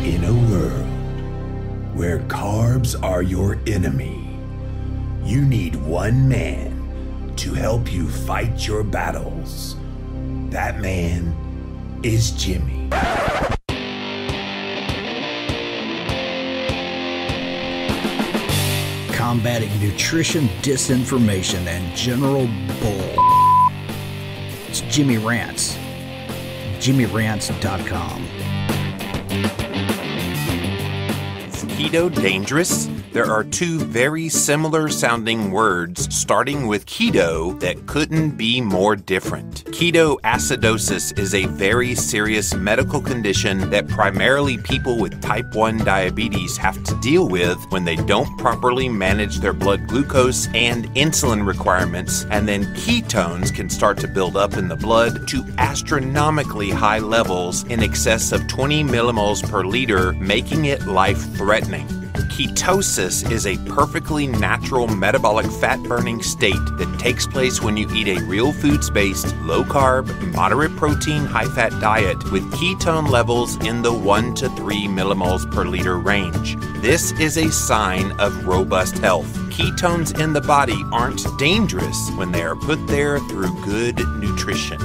In a world where carbs are your enemy, you need one man to help you fight your battles. That man is Jimmy. Combating nutrition disinformation and general bull. It's Jimmy Rants. JimmyRants.com. Is keto dangerous? There are two very similar sounding words starting with keto that couldn't be more different. Ketoacidosis is a very serious medical condition that primarily people with type 1 diabetes have to deal with when they don't properly manage their blood glucose and insulin requirements, and then ketones can start to build up in the blood to astronomically high levels in excess of 20 millimoles per liter, making it life-threatening. Ketosis is a perfectly natural metabolic fat-burning state that takes place when you eat a real foods-based, low-carb, moderate protein, high-fat diet with ketone levels in the 1 to 3 millimoles per liter range. This is a sign of robust health. Ketones in the body aren't dangerous when they are put there through good nutrition.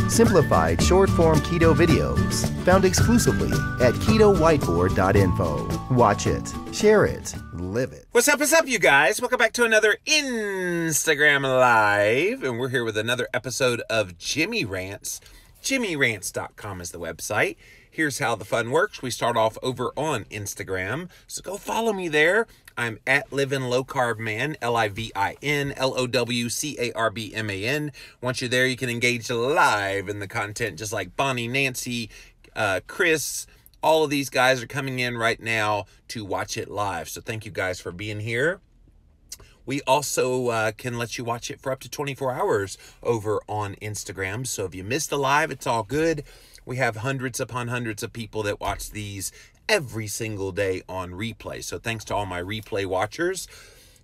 Simplified short-form keto videos found exclusively at ketowhiteboard.info. Watch it, share it, live it. What's up, you guys? Welcome back to another Instagram Live, and we're here with another episode of Jimmy Rants. JimmyRants.com is the website. Here's how the fun works. We start off over on Instagram, so go follow me there. I'm at Livin' Low Carb Man, LIVIN LOWCARBMAN. Once you're there, you can engage live in the content, just like Bonnie, Nancy, Chris. All of these guys are coming in right now to watch it live. So thank you guys for being here. We also can let you watch it for up to 24 hours over on Instagram. So if you missed the live, it's all good. We have hundreds upon hundreds of people that watch these every single day on replay. So thanks to all my replay watchers.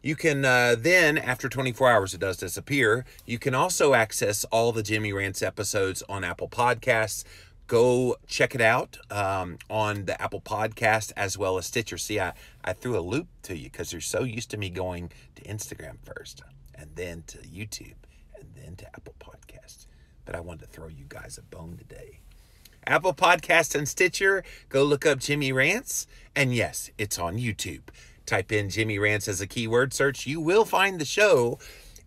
You can then, after 24 hours, it does disappear. You can also access all the Jimmy Rants episodes on Apple Podcasts. Go check it out on the Apple Podcast as well as Stitcher. See, I threw a loop to you because you're so used to me going to Instagram first and then to YouTube and then to Apple Podcasts. But I wanted to throw you guys a bone today. Apple Podcast and Stitcher, go look up Jimmy Rants. And yes, it's on YouTube. Type in Jimmy Rants as a keyword search. You will find the show.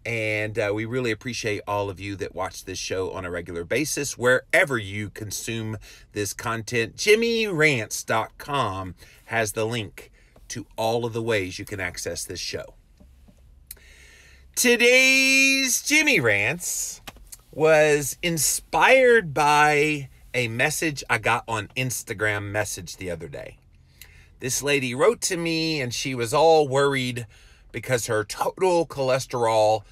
And we really appreciate all of you that watch this show on a regular basis, wherever you consume this content. JimmyRants.com has the link to all of the ways you can access this show. Today's Jimmy Rants was inspired by a message I got on Instagram message the other day. This lady wrote to me and she was all worried because her total cholesterol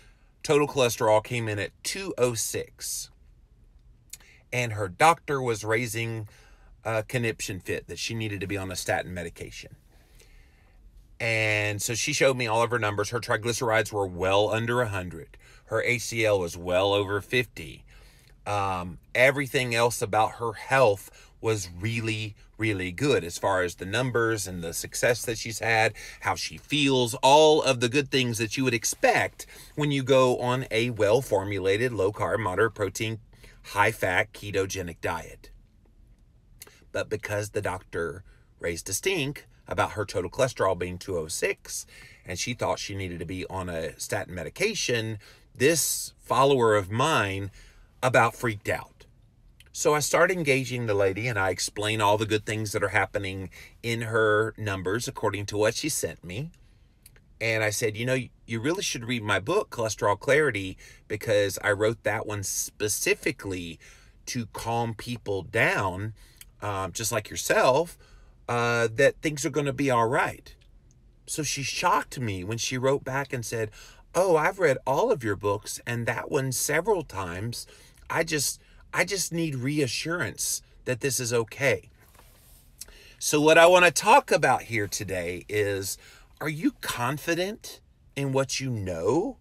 came in at 206. And her doctor was raising a conniption fit that she needed to be on a statin medication. And so she showed me all of her numbers. Her triglycerides were well under 100. Her HDL was well over 50. Everything else about her health was really, really good as far as the numbers and the success that she's had, how she feels, all of the good things that you would expect when you go on a well-formulated, low-carb, moderate protein, high-fat, ketogenic diet. But because the doctor raised a stink about her total cholesterol being 206, and she thought she needed to be on a statin medication, this follower of mine about freaked out. So I started engaging the lady and I explained all the good things that are happening in her numbers according to what she sent me. And I said, you know, you really should read my book, Cholesterol Clarity, because I wrote that one specifically to calm people down, just like yourself, that things are going to be all right. So she shocked me when she wrote back and said, oh, I've read all of your books and that one several times. I just need reassurance that this is okay. So what I want to talk about here today is, are you confident in what you know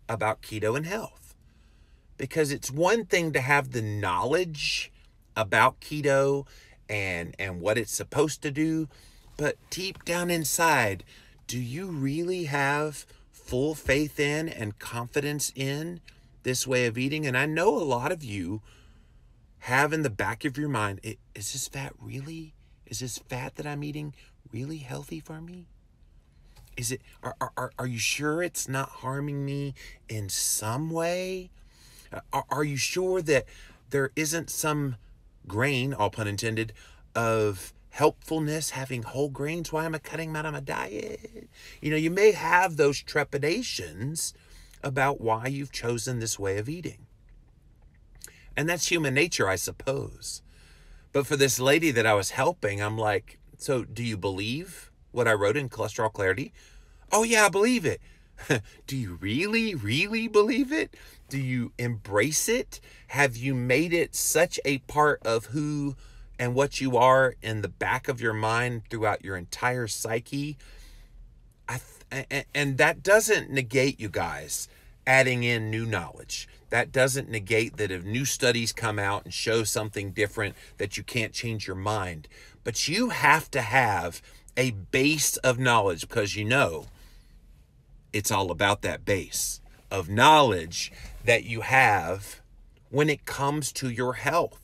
about keto and health? Because it's one thing to have the knowledge about keto and what it's supposed to do. But deep down inside, do you really have full faith in and confidence in this way of eating? And I know a lot of you have in the back of your mind, is this fat that I'm eating really healthy for me? Is it, are you sure it's not harming me in some way? Are you sure that there isn't some grain, all pun intended, of helpfulness having whole grains? Why am I cutting them out of my diet? You may have those trepidations about why you've chosen this way of eating. And that's human nature, I suppose. But for this lady that I was helping, I'm like, so do you believe what I wrote in Cholesterol Clarity? Oh yeah, I believe it. Do you really, really believe it? Do you embrace it? Have you made it such a part of who and what you are in the back of your mind throughout your entire psyche? And that doesn't negate, you guys, adding in new knowledge. That doesn't negate that if new studies come out and show something different, that you can't change your mind. But you have to have a base of knowledge, because it's all about that base of knowledge that you have when it comes to your health.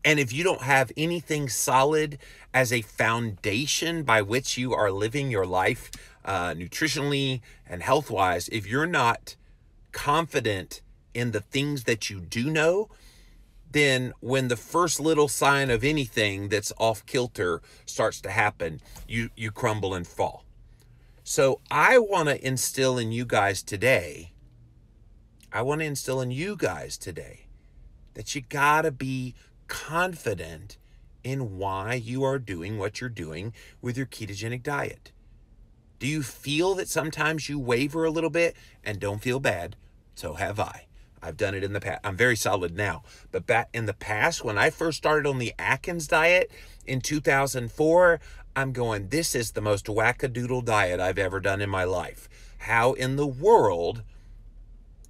And if you don't have anything solid as a foundation by which you are living your life nutritionally and health-wise, if you're not confident in the things that you do know, then when the first little sign of anything that's off kilter starts to happen, you crumble and fall. So I want to instill in you guys today, that you gotta be confident in why you are doing what you're doing with your ketogenic diet. Do you feel that sometimes you waver a little bit? And don't feel bad. So have I. I've done it in the past. I'm very solid now. But back in the past, when I first started on the Atkins diet in 2004, I'm going, this is the most wackadoodle diet I've ever done in my life. How in the world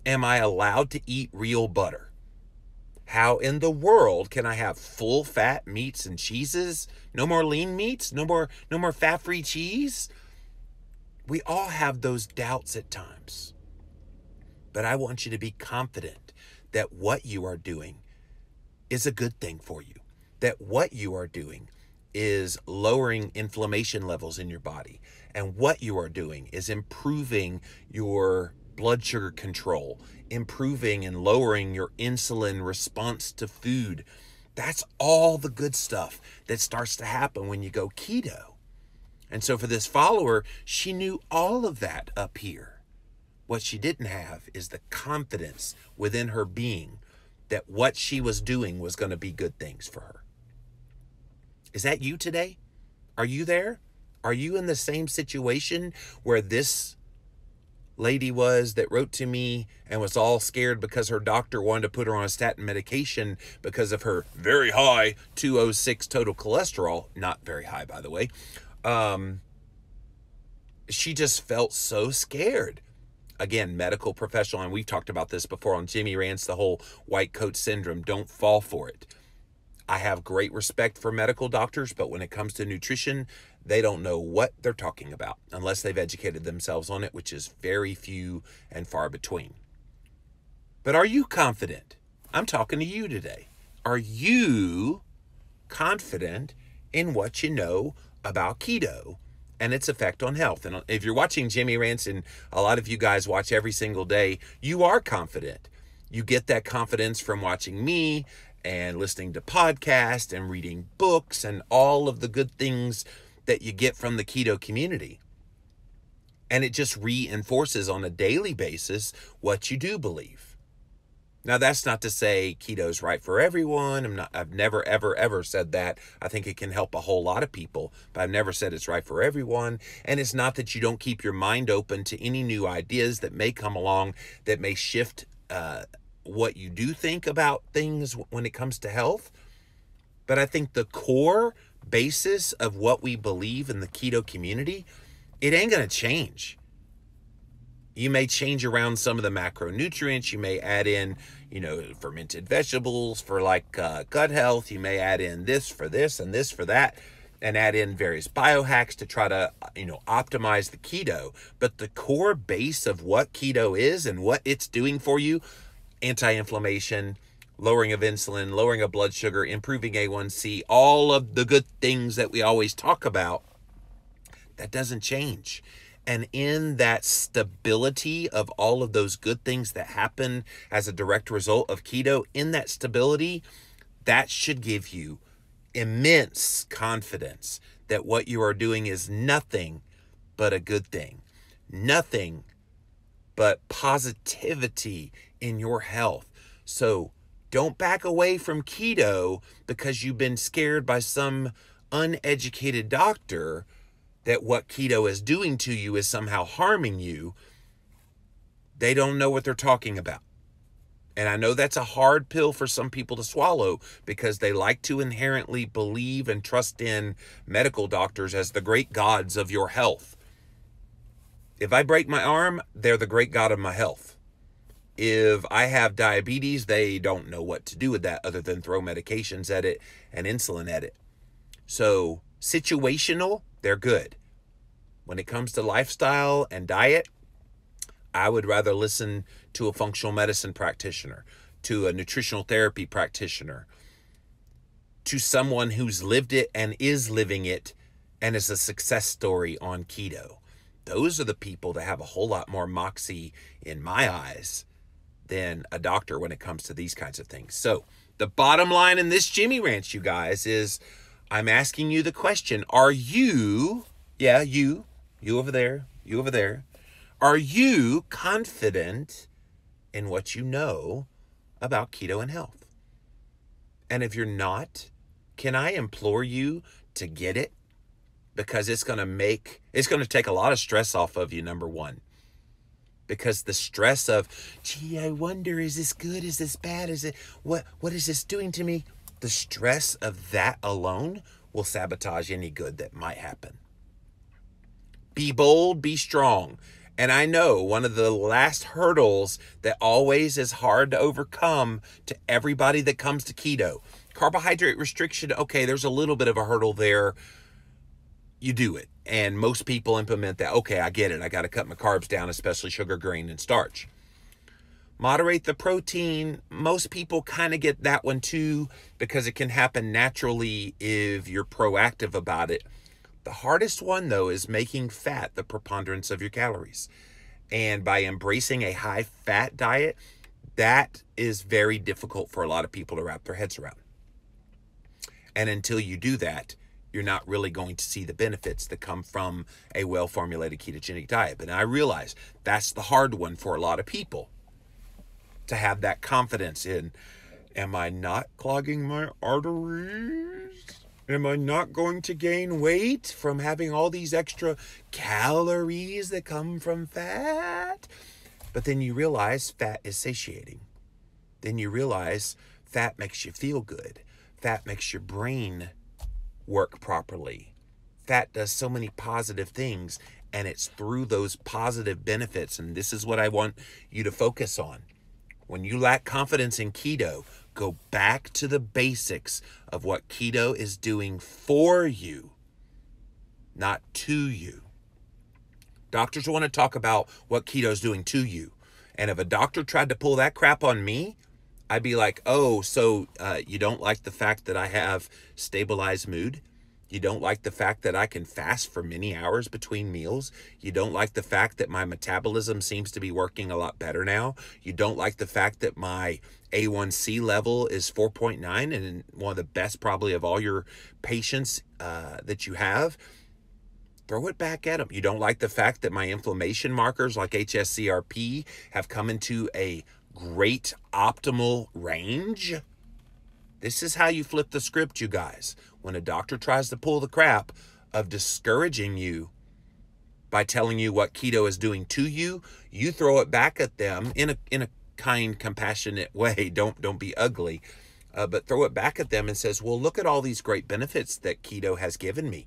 am I allowed to eat real butter? How in the world can I have full fat meats and cheeses? No more lean meats? No more fat-free cheese? We all have those doubts at times. But I want you to be confident that what you are doing is a good thing for you. That what you are doing is lowering inflammation levels in your body. And what you are doing is improving your blood sugar control, improving and lowering your insulin response to food. That's all the good stuff that starts to happen when you go keto. And so for this follower, she knew all of that up here. What she didn't have is the confidence within her being that what she was doing was going to be good things for her. Is that you today? Are you there? Are you in the same situation where this lady was that wrote to me and was all scared because her doctor wanted to put her on a statin medication because of her very high 206 total cholesterol? Not very high, by the way. She just felt so scared. Again, medical professional, and we've talked about this before on Jimmy Rants, the whole white coat syndrome. Don't fall for it. I have great respect for medical doctors, but when it comes to nutrition, they don't know what they're talking about unless they've educated themselves on it, which is very few and far between. But are you confident? I'm talking to you today. Are you confident in what you know about keto and its effect on health? And if you're watching Jimmy Rants, and a lot of you guys watch every single day, you are confident. You get that confidence from watching me and listening to podcasts and reading books and all of the good things that you get from the keto community. And it just reinforces on a daily basis what you do believe. Now, that's not to say keto's right for everyone. I've never, ever, ever said that. I think it can help a whole lot of people, but I've never said it's right for everyone. And it's not that you don't keep your mind open to any new ideas that may come along that may shift what you do think about things when it comes to health. But I think the core basis of what we believe in the keto community, it ain't going to change. You may change around some of the macronutrients. You may add in, fermented vegetables for like gut health. You may add in this for this and this for that, and add in various biohacks to try to, optimize the keto. But the core base of what keto is and what it's doing for you, anti-inflammation, lowering of insulin, lowering of blood sugar, improving A1C, all of the good things that we always talk about, that doesn't change. And in that stability of all of those good things that happen as a direct result of keto, in that stability, that should give you immense confidence that what you are doing is nothing but a good thing. Nothing but positivity in your health. So don't back away from keto because you've been scared by some uneducated doctor that what keto is doing to you is somehow harming you. They don't know what they're talking about. And I know that's a hard pill for some people to swallow because they like to inherently believe and trust in medical doctors as the great gods of your health. If I break my arm, they're the great god of my health. If I have diabetes, they don't know what to do with that other than throw medications at it and insulin at it. So situational, they're good. When it comes to lifestyle and diet, I would rather listen to a functional medicine practitioner, to a nutritional therapy practitioner, to someone who's lived it and is living it and is a success story on keto. Those are the people that have a whole lot more moxie in my eyes than a doctor when it comes to these kinds of things. So the bottom line in this Jimmy Rants, you guys, is I'm asking you the question, are you, you over there, are you confident in what you know about keto and health? And if you're not, can I implore you to get it? Because it's going to take a lot of stress off of you, number one. Because the stress of, gee, I wonder, is this good? Is this bad? What is this doing to me? The stress of that alone will sabotage any good that might happen. Be bold, be strong. And I know one of the last hurdles that always is hard to overcome to everybody that comes to keto, carbohydrate restriction. Okay, there's a little bit of a hurdle there. You do it. And most people implement that. Okay, I get it. I got to cut my carbs down, especially sugar, grain, and starch. Moderate the protein. Most people kind of get that one too because it can happen naturally if you're proactive about it. The hardest one, though, is making fat the preponderance of your calories. And by embracing a high-fat diet, that is very difficult for a lot of people to wrap their heads around. And until you do that, you're not really going to see the benefits that come from a well-formulated ketogenic diet. But I realize that's the hard one for a lot of people, to have that confidence in, am I not clogging my arteries? Am I not going to gain weight from having all these extra calories that come from fat? But then you realize fat is satiating. Then you realize fat makes you feel good. Fat makes your brain work properly. Fat does so many positive things, and it's through those positive benefits. And this is what I want you to focus on. When you lack confidence in keto, go back to the basics of what keto is doing for you, not to you. Doctors want to talk about what keto is doing to you. And if a doctor tried to pull that crap on me, I'd be like, oh, so you don't like the fact that I have stabilized mood? You don't like the fact that I can fast for many hours between meals? You don't like the fact that my metabolism seems to be working a lot better now? You don't like the fact that my A1C level is 4.9 and one of the best probably of all your patients that you have? Throw it back at them. You don't like the fact that my inflammation markers like HSCRP have come into a great optimal range? This is how you flip the script, you guys. When a doctor tries to pull the crap of discouraging you by telling you what keto is doing to you, you throw it back at them in a kind, compassionate way. Don't be ugly, but throw it back at them and says, well, look at all these great benefits that keto has given me.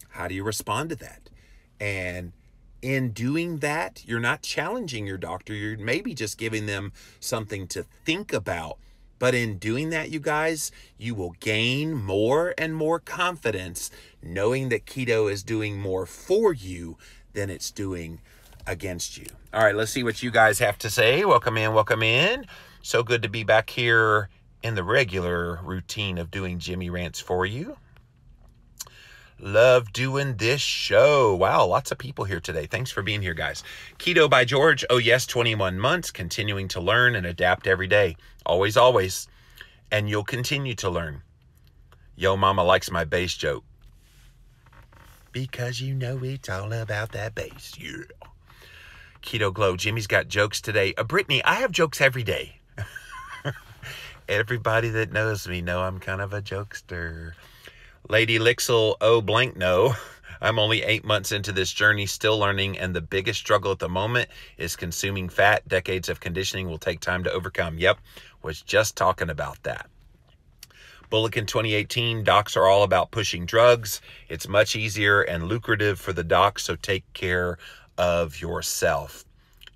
How do you respond to that? And In doing that, you're not challenging your doctor. You're maybe just giving them something to think about. But in doing that, you guys, you will gain more and more confidence knowing that keto is doing more for you than it's doing against you. All right, let's see what you guys have to say. Welcome in, welcome in. So good to be back here in the regular routine of doing Jimmy Rants for you. Love doing this show. Wow, lots of people here today. Thanks for being here, guys. Keto by George. Oh, yes, 21 months, continuing to learn and adapt every day. Always, always. And you'll continue to learn. Yo, mama likes my bass joke. Because you know it's all about that bass. Yeah. Keto Glow. Jimmy's got jokes today. Brittany, I have jokes every day. Everybody that knows me know I'm kind of a jokester. Lady Lixel, oh blank no. I'm only 8 months into this journey, still learning, and the biggest struggle at the moment is consuming fat. Decades of conditioning will take time to overcome. Yep, was just talking about that. Bullock 2018, docs are all about pushing drugs. It's much easier and lucrative for the docs, so take care of yourself.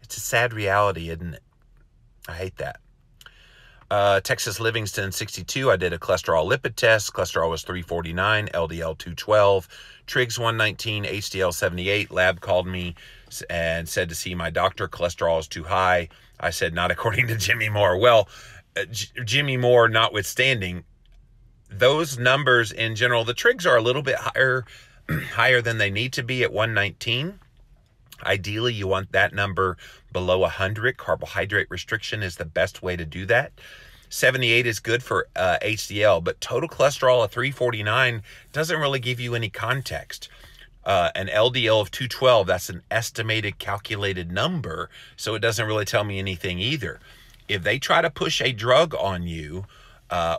It's a sad reality, isn't it? I hate that. Texas Livingston 62, I did a cholesterol lipid test. Cholesterol was 349, LDL 212, trigs 119, HDL 78. Lab called me and said to see my doctor. Cholesterol is too high. I said, not according to Jimmy Moore. Well, Jimmy Moore notwithstanding, those numbers in general, the trigs are a little bit higher than they need to be at 119. Ideally, you want that number below 100. Carbohydrate restriction is the best way to do that. 78 is good for HDL, but total cholesterol of 349 doesn't really give you any context. An LDL of 212, that's an estimated calculated number, so it doesn't really tell me anything either. If they try to push a drug on you,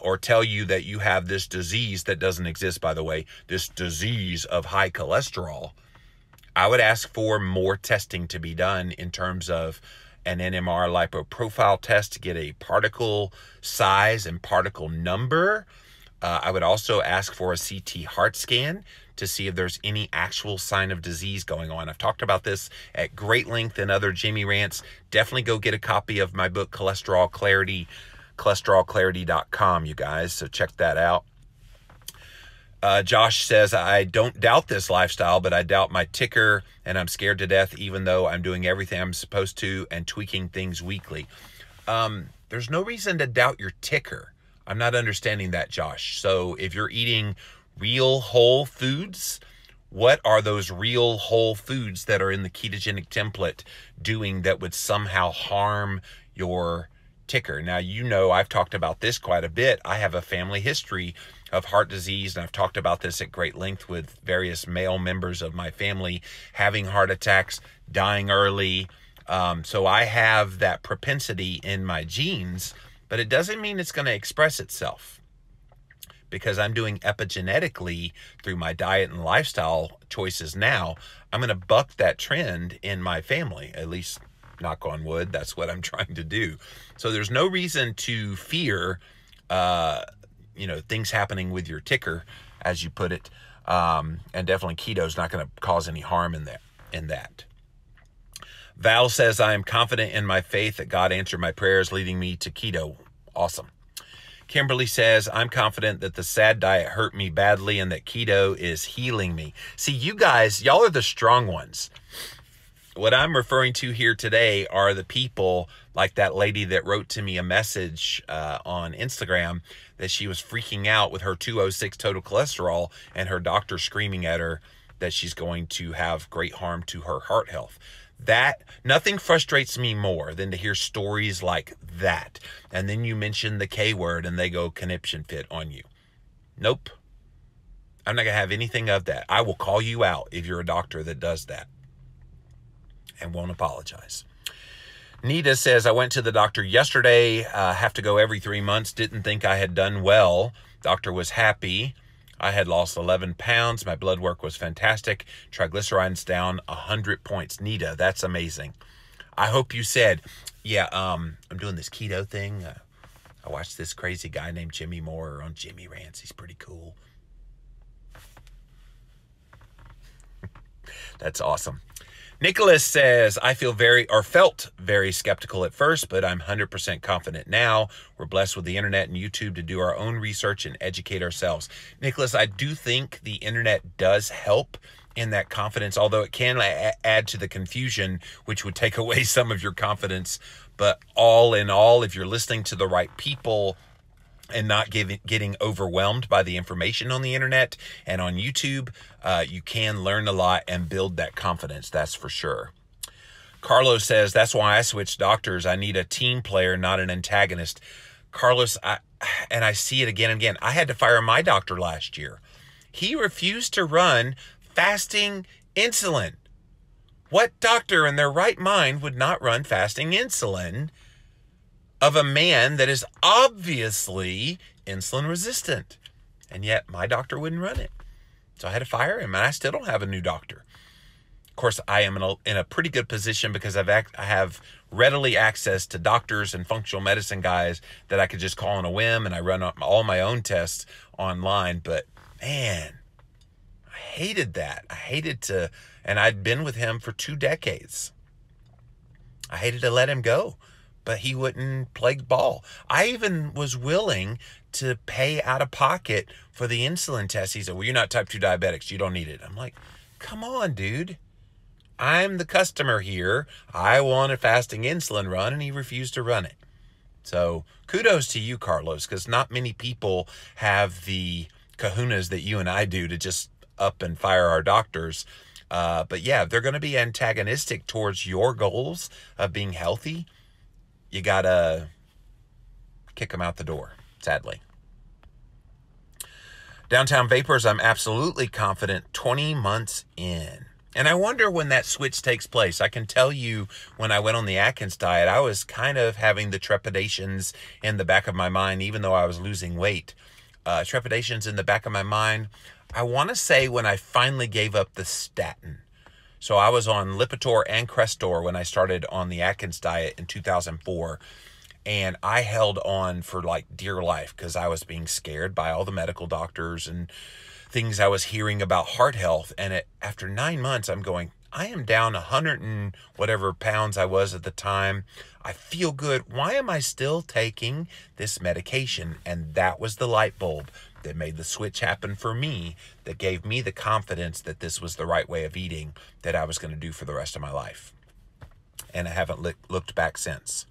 or tell you that you have this disease that doesn't exist, by the way, this disease of high cholesterol, I would ask for more testing to be done in terms of an NMR lipoprofile test to get a particle size and particle number. I would also ask for a CT heart scan to see if there's any actual sign of disease going on. I've talked about this at great length in other Jimmy Rants. Definitely go get a copy of my book, Cholesterol Clarity, cholesterolclarity.com, you guys. So check that out. Josh says, I don't doubt this lifestyle, but I doubt my ticker, and I'm scared to death, even though I'm doing everything I'm supposed to and tweaking things weekly. There's no reason to doubt your ticker. I'm not understanding that, Josh. So if you're eating real whole foods, what are those real whole foods that are in the ketogenic template doing that would somehow harm your ticker? Now, you know, I've talked about this quite a bit. I have a family history of heart disease, and I've talked about this at great length with various male members of my family having heart attacks, dying early. So I have that propensity in my genes, but it doesn't mean it's going to express itself, because I'm doing epigenetically through my diet and lifestyle choices now. I'm going to buck that trend in my family, at least knock on wood. That's what I'm trying to do. So there's no reason to fear, things happening with your ticker, as you put it. And definitely keto is not going to cause any harm in that. Val says, I am confident in my faith that God answered my prayers, leading me to keto. Awesome. Kimberly says, I'm confident that the sad diet hurt me badly and that keto is healing me. See, you guys, y'all are the strong ones. What I'm referring to here today are the people like that lady that wrote to me a message on Instagram that she was freaking out with her 206 total cholesterol and her doctor screaming at her that she's going to have great harm to her heart health. That, nothing frustrates me more than to hear stories like that. And then you mention the K word and they go conniption fit on you. Nope. I'm not going to have anything of that. I will call you out if you're a doctor that does that and won't apologize. Nita says, I went to the doctor yesterday. Have to go every 3 months. Didn't think I had done well. Doctor was happy. I had lost 11 pounds. My blood work was fantastic. Triglycerides down 100 points. Nita, that's amazing. I hope you said, yeah, I'm doing this keto thing. I watched this crazy guy named Jimmy Moore on Jimmy Rants. He's pretty cool. That's awesome. Nicholas says, I felt very skeptical at first, but I'm 100% confident now. We're blessed with the internet and YouTube to do our own research and educate ourselves. Nicholas, I do think the internet does help in that confidence, although it can add to the confusion, which would take away some of your confidence. But all in all, if you're listening to the right people and not getting overwhelmed by the information on the internet and on YouTube, you can learn a lot and build that confidence, that's for sure. Carlos says, that's why I switched doctors. I need a team player, not an antagonist. Carlos, I see it again and again. I had to fire my doctor last year. He refused to run fasting insulin. What doctor in their right mind would not run fasting insulin of a man that is obviously insulin resistant? And yet my doctor wouldn't run it. So I had to fire him, and I still don't have a new doctor. Of course, I am in a pretty good position because I have readily access to doctors and functional medicine guys that I could just call on a whim, and I run all my own tests online. But man, I hated that. And I'd been with him for 2 decades. I hated to let him go, but he wouldn't play ball. I even was willing to pay out of pocket for the insulin test. He said, well, you're not type 2 diabetics. You don't need it. I'm like, come on, dude. I'm the customer here. I want a fasting insulin run, and he refused to run it. So kudos to you, Carlos, because not many people have the kahunas that you and I do to just up and fire our doctors. But yeah, if they're going to be antagonistic towards your goals of being healthy, you got to kick them out the door, sadly. Downtown Vapors, I'm absolutely confident 20 months in. And I wonder when that switch takes place. I can tell you when I went on the Atkins diet, I was kind of having the trepidations in the back of my mind, even though I was losing weight. Trepidations in the back of my mind. I want to say when I finally gave up the statin. So I was on Lipitor and Crestor when I started on the Atkins diet in 2004. And I held on for like dear life because I was being scared by all the medical doctors and things I was hearing about heart health. And after 9 months, I'm going, I am down 100 and whatever pounds I was at the time. I feel good. Why am I still taking this medication? And that was the light bulb that made the switch happen for me, that gave me the confidence that this was the right way of eating that I was going to do for the rest of my life. And I haven't looked back since.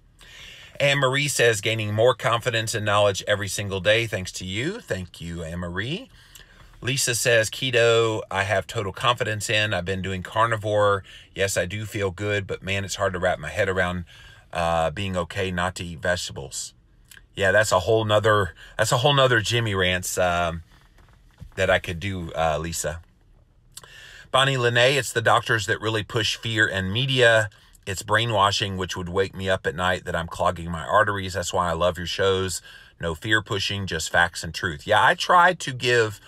Anne Marie says, gaining more confidence and knowledge every single day. Thanks to you. Thank you, Anne Marie. Lisa says, keto, I have total confidence in. I've been doing carnivore. Yes, I do feel good, but man, it's hard to wrap my head around being okay not to eat vegetables. Yeah, that's a whole nother Jimmy rants that I could do, Lisa. Bonnie Lene, it's the doctors that really push fear and media. It's brainwashing, which would wake me up at night that I'm clogging my arteries. That's why I love your shows. No fear pushing, just facts and truth. Yeah, I try to give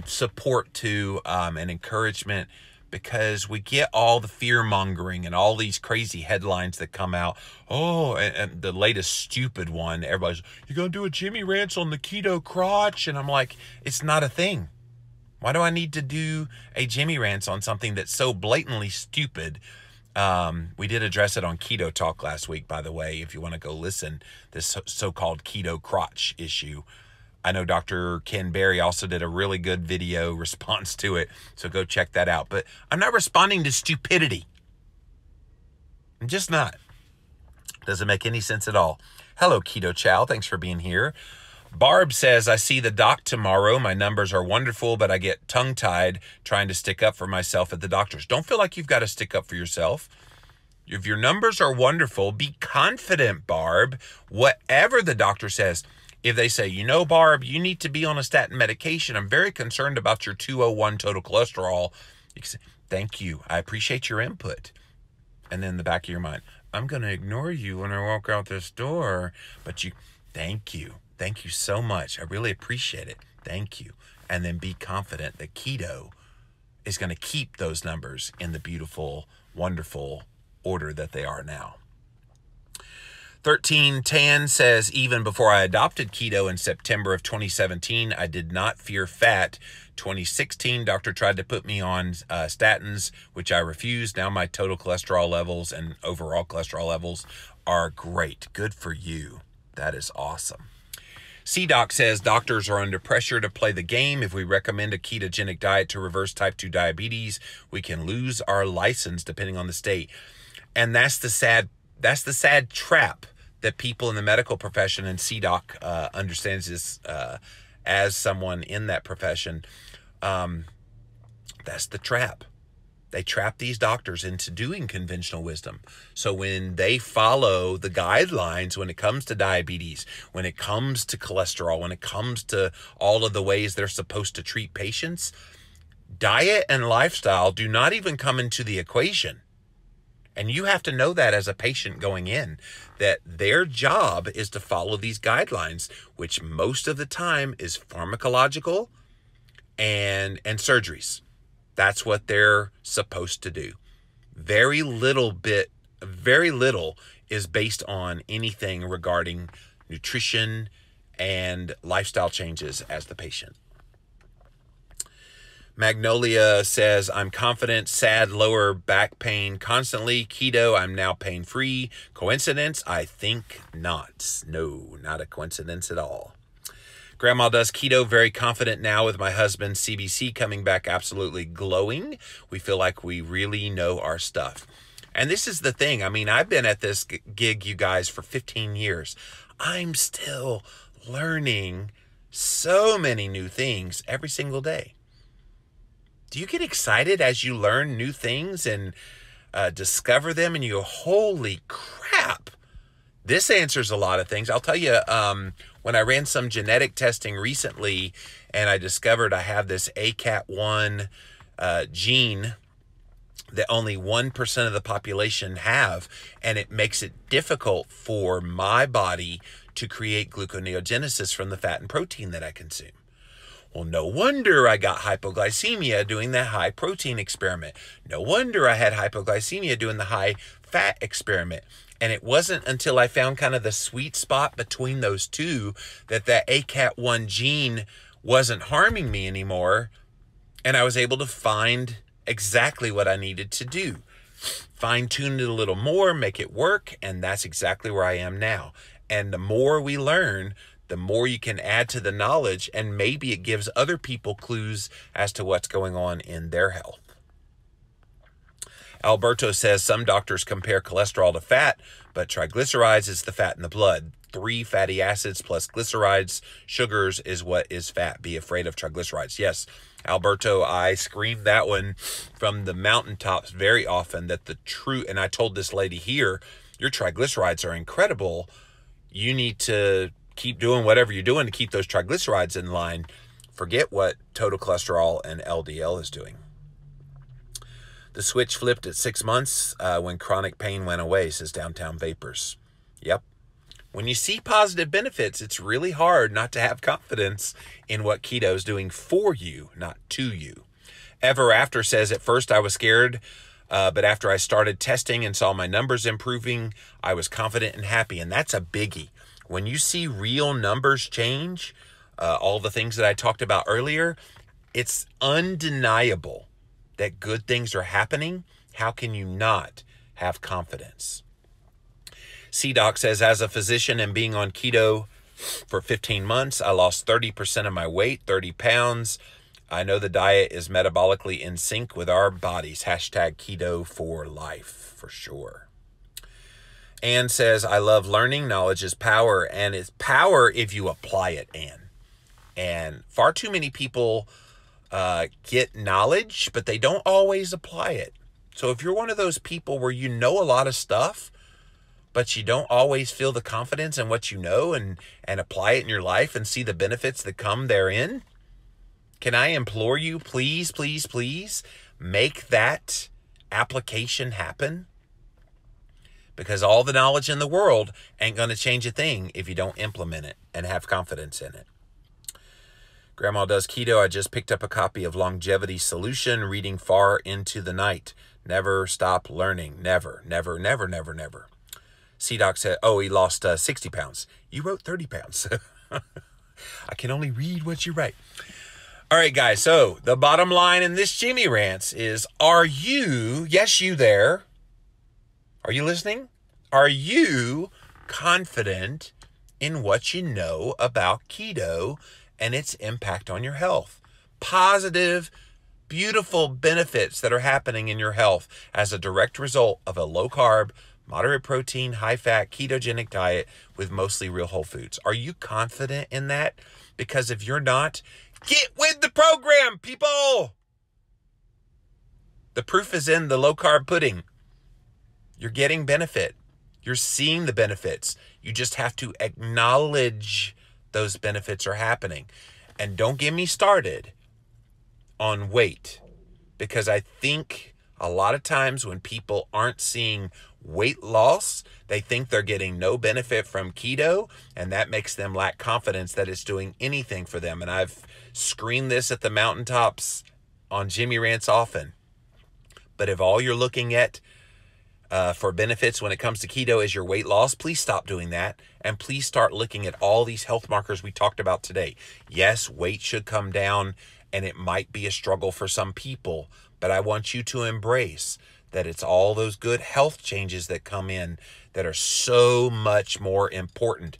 support to and encouragement, because we get all the fear mongering and all these crazy headlines that come out. Oh, and the latest stupid one, everybody's, you're going to do a Jimmy Rants on the keto crotch? And I'm like, it's not a thing. Why do I need to do a Jimmy Rants on something that's so blatantly stupid? We did address it on Keto Talk last week, by the way, if you want to go listen, this so-called keto crotch issue. I know Dr. Ken Berry also did a really good video response to it, so go check that out. But I'm not responding to stupidity. I'm just not. Doesn't make any sense at all. Hello, Keto Chow. Thanks for being here. Barb says, I see the doc tomorrow. My numbers are wonderful, but I get tongue-tied trying to stick up for myself at the doctor's. Don't feel like you've got to stick up for yourself. If your numbers are wonderful, be confident, Barb. Whatever the doctor says. If they say, you know, Barb, you need to be on a statin medication. I'm very concerned about your 201 total cholesterol. You can say, thank you. I appreciate your input. And then in the back of your mind, I'm going to ignore you when I walk out this door. But thank you. Thank you so much. I really appreciate it. Thank you. And then be confident that keto is going to keep those numbers in the beautiful, wonderful order that they are now. 1310 says, even before I adopted keto in September of 2017, I did not fear fat. 2016, doctor tried to put me on statins, which I refused. Now my total cholesterol levels and overall cholesterol levels are great. Good for you. That is awesome. CDoc says doctors are under pressure to play the game. If we recommend a ketogenic diet to reverse type 2 diabetes, we can lose our license depending on the state. And that's the sad trap that people in the medical profession, and CDoc understands this as someone in that profession. That's the trap. They trap these doctors into doing conventional wisdom. So when they follow the guidelines, when it comes to diabetes, when it comes to cholesterol, when it comes to all of the ways they're supposed to treat patients, diet and lifestyle do not even come into the equation. And you have to know that as a patient going in, that their job is to follow these guidelines, which most of the time is pharmacological and surgeries. That's what they're supposed to do. Very little is based on anything regarding nutrition and lifestyle changes as the patient. Magnolia says, I'm confident, sad, lower back pain constantly. Keto, I'm now pain-free. Coincidence? I think not. No, not a coincidence at all. Grandma does keto, very confident now with my husband's CBC coming back absolutely glowing. We feel like we really know our stuff. And this is the thing. I mean, I've been at this gig, you guys, for 15 years. I'm still learning so many new things every single day. Do you get excited as you learn new things and discover them and you go, holy crap, this answers a lot of things. I'll tell you, when I ran some genetic testing recently and I discovered I have this ACAT1 gene that only 1% of the population have, and it makes it difficult for my body to create gluconeogenesis from the fat and protein that I consume. Well, no wonder I got hypoglycemia doing the high protein experiment. No wonder I had hypoglycemia doing the high fat experiment. And it wasn't until I found kind of the sweet spot between those two that ACAT1 gene wasn't harming me anymore. And I was able to find exactly what I needed to do. Fine tune it a little more, make it work. And that's exactly where I am now. And the more we learn, the more you can add to the knowledge, and maybe it gives other people clues as to what's going on in their health. Alberto says some doctors compare cholesterol to fat, but triglycerides is the fat in the blood. 3 fatty acids plus glycerides, sugars is what is fat. Be afraid of triglycerides. Yes, Alberto, I screamed that one from the mountaintops very often, that the truth, and I told this lady here, your triglycerides are incredible. You need to keep doing whatever you're doing to keep those triglycerides in line. Forget what total cholesterol and LDL is doing. The switch flipped at 6 months when chronic pain went away, says Downtown Vapors. Yep. When you see positive benefits, it's really hard not to have confidence in what keto is doing for you, not to you. Ever After says, at first I was scared, but after I started testing and saw my numbers improving, I was confident and happy. And that's a biggie. When you see real numbers change, all the things that I talked about earlier, it's undeniable that good things are happening. How can you not have confidence? CDoc says, as a physician and being on keto for 15 months, I lost 30% of my weight, 30 pounds. I know the diet is metabolically in sync with our bodies. Hashtag keto for life, for sure. Ann says, I love learning. Knowledge is power, and it's power if you apply it, Ann. And far too many people get knowledge, but they don't always apply it. So if you're one of those people where you know a lot of stuff, but you don't always feel the confidence in what you know and apply it in your life and see the benefits that come therein, can I implore you, please, please, please, make that application happen? Because all the knowledge in the world ain't going to change a thing if you don't implement it and have confidence in it. Grandma does keto. I just picked up a copy of Longevity Solution, reading far into the night. Never stop learning. Never, never, never, never, never. C-Doc said, oh, he lost 60 pounds. You wrote 30 pounds. I can only read what you write. All right, guys. So the bottom line in this Jimmy Rants is, are you, yes, you there, are you listening? Are you confident in what you know about keto and its impact on your health? Positive, beautiful benefits that are happening in your health as a direct result of a low carb, moderate protein, high fat, ketogenic diet with mostly real whole foods. Are you confident in that? Because if you're not, get with the program, people. The proof is in the low carb pudding. You're getting benefit. You're seeing the benefits. You just have to acknowledge those benefits are happening. And don't get me started on weight, because I think a lot of times when people aren't seeing weight loss, they think they're getting no benefit from keto, and that makes them lack confidence that it's doing anything for them. And I've screamed this at the mountaintops on Jimmy Rants often. But if all you're looking at for benefits when it comes to keto is your weight loss, please stop doing that. And please start looking at all these health markers we talked about today. Yes, weight should come down, and it might be a struggle for some people, but I want you to embrace that it's all those good health changes that come in that are so much more important.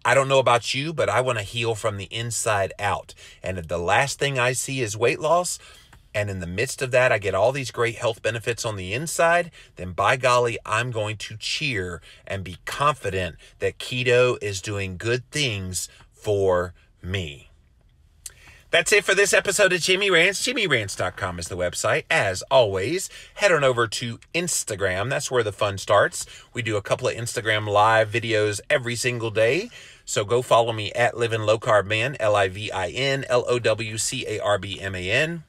I don't know about you, but I want to heal from the inside out. And if the last thing I see is weight loss, and in the midst of that, I get all these great health benefits on the inside, then by golly, I'm going to cheer and be confident that keto is doing good things for me. That's it for this episode of Jimmy Rants. JimmyRants.com is the website. As always, head on over to Instagram. That's where the fun starts. We do a couple of Instagram live videos every single day. So go follow me at Livin' Low Carb Man, LIVINLOWCARBMAN.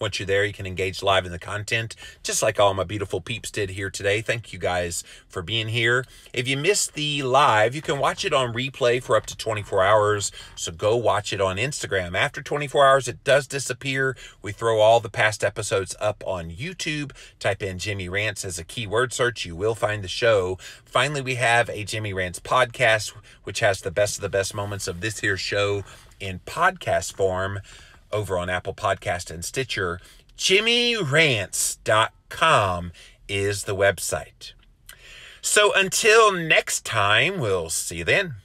Once you're there, you can engage live in the content, just like all my beautiful peeps did here today. Thank you guys for being here. If you missed the live, you can watch it on replay for up to 24 hours. So go watch it on Instagram. After 24 hours, it does disappear. We throw all the past episodes up on YouTube. Type in Jimmy Rants as a keyword search. You will find the show. Finally, we have a Jimmy Rants podcast, which has the best of the best moments of this here show in podcast form, over on Apple Podcast and Stitcher. JimmyRants.com is the website. So until next time, we'll see you then.